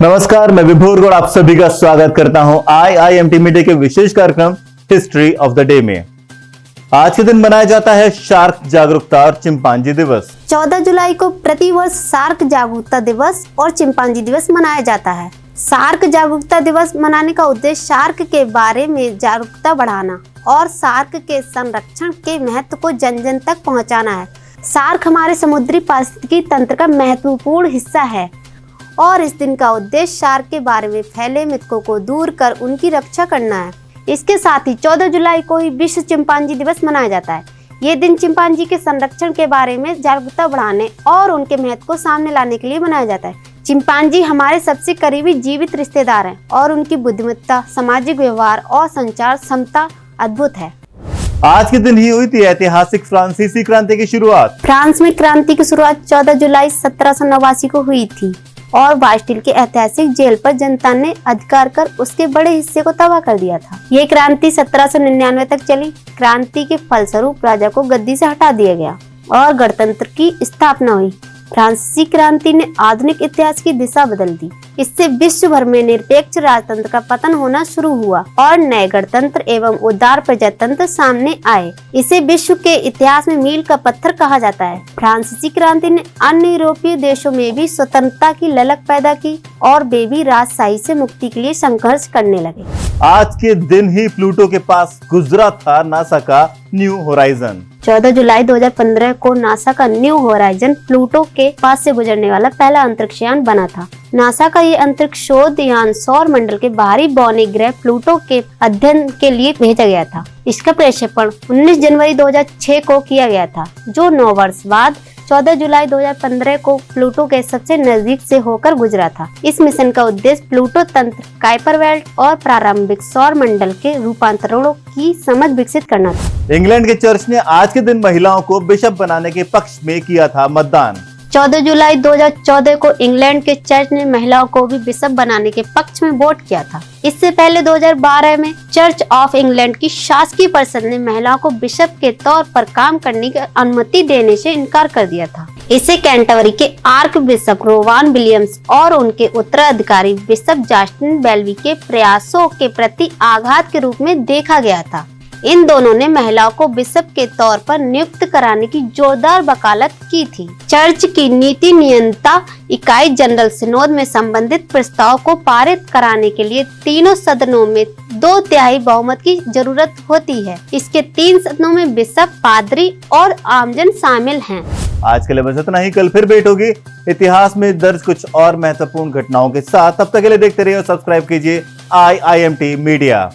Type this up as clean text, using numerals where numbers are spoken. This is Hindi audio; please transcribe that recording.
नमस्कार, मैं विभोर गौड़ आप सभी का स्वागत करता हूं IIMT मीडिया के विशेष कार्यक्रम हिस्ट्री ऑफ द डे में। आज के दिन मनाया जाता है शार्क जागरूकता और चिंपांजी दिवस। 14 जुलाई को प्रतिवर्ष शार्क जागरूकता दिवस और चिंपांजी दिवस मनाया जाता है। शार्क जागरूकता दिवस मनाने का उद्देश्य शार्क के बारे में जागरूकता बढ़ाना और शार्क के संरक्षण के महत्व को जन जन तक पहुंचाना है। शार्क हमारे समुद्री पारिस्थितिकी तंत्र का महत्वपूर्ण हिस्सा है और इस दिन का उद्देश्य शार्क के बारे में फैले मिथकों को दूर कर उनकी रक्षा करना है। इसके साथ ही 14 जुलाई को ही विश्व चिंपांजी दिवस मनाया जाता है। ये दिन चिंपांजी के संरक्षण के बारे में जागरूकता बढ़ाने और उनके महत्व को सामने लाने के लिए मनाया जाता है। चिंपांजी हमारे सबसे करीबी जीवित रिश्तेदार हैं और उनकी बुद्धिमत्ता, सामाजिक व्यवहार और संचार क्षमता अद्भुत है। आज के दिन ही हुई थी ऐतिहासिक फ्रांसीसी क्रांति की शुरुआत। फ्रांस में क्रांति की शुरुआत 14 जुलाई 1789 को हुई थी और बास्टिल के ऐतिहासिक जेल पर जनता ने अधिकार कर उसके बड़े हिस्से को तबाह कर दिया था। ये क्रांति 1799 तक चली। क्रांति के फलस्वरूप राजा को गद्दी से हटा दिया गया और गणतंत्र की स्थापना हुई। फ्रांसीसी क्रांति ने आधुनिक इतिहास की दिशा बदल दी। इससे विश्व भर में निरपेक्ष राजतंत्र का पतन होना शुरू हुआ और नए गणतंत्र एवं उदार प्रजातंत्र सामने आए। इसे विश्व के इतिहास में मील का पत्थर कहा जाता है। फ्रांसीसी क्रांति ने अन्य यूरोपीय देशों में भी स्वतंत्रता की ललक पैदा की और वे भी राजशाही से मुक्ति के लिए संघर्ष करने लगे। आज के दिन ही प्लूटो के पास गुजरा था नासा का न्यू होराइजन। 14 जुलाई 2015 को नासा का न्यू होराइजन प्लूटो के पास से गुजरने वाला पहला अंतरिक्ष यान बना था। नासा का ये अंतरिक्ष शोध यान सौर मंडल के बाहरी बौने ग्रह प्लूटो के अध्ययन के लिए भेजा गया था। इसका प्रक्षेपण 19 जनवरी 2006 को किया गया था, जो 9 वर्ष बाद 14 जुलाई 2015 को प्लूटो के सबसे नजदीक से होकर गुजरा था। इस मिशन का उद्देश्य प्लूटो तंत्र, काइपर बेल्ट और प्रारंभिक सौर मंडल के रूपांतरणों की समझ विकसित करना था। इंग्लैंड के चर्च ने आज के दिन महिलाओं को बिशप बनाने के पक्ष में किया था मतदान। 14 जुलाई 2014 को इंग्लैंड के चर्च ने महिलाओं को भी बिशप बनाने के पक्ष में वोट किया था। इससे पहले 2012 में चर्च ऑफ इंग्लैंड की शासकीय परिषद ने महिलाओं को बिशप के तौर पर काम करने की अनुमति देने से इनकार कर दिया था। इसे कैंटरबरी के आर्क बिशप रोवान विलियम्स और उनके उत्तराधिकारी बिशप जस्टिन बेल्वी के प्रयासों के प्रति आघात के रूप में देखा गया था। इन दोनों ने महिलाओं को बिशप के तौर पर नियुक्त कराने की जोरदार वकालत की थी। चर्च की नीति नियंत्रण इकाई जनरल सिनोद में संबंधित प्रस्ताव को पारित कराने के लिए तीनों सदनों में 2/3 बहुमत की जरूरत होती है। इसके 3 सदनों में बिशप, पादरी और आमजन शामिल हैं। आज के लिए बस इतना ही। कल फिर भेंट होगी इतिहास में दर्ज कुछ और महत्वपूर्ण घटनाओं के साथ। तब तक के लिए देखते रहिए और सब्सक्राइब कीजिए IIMT मीडिया।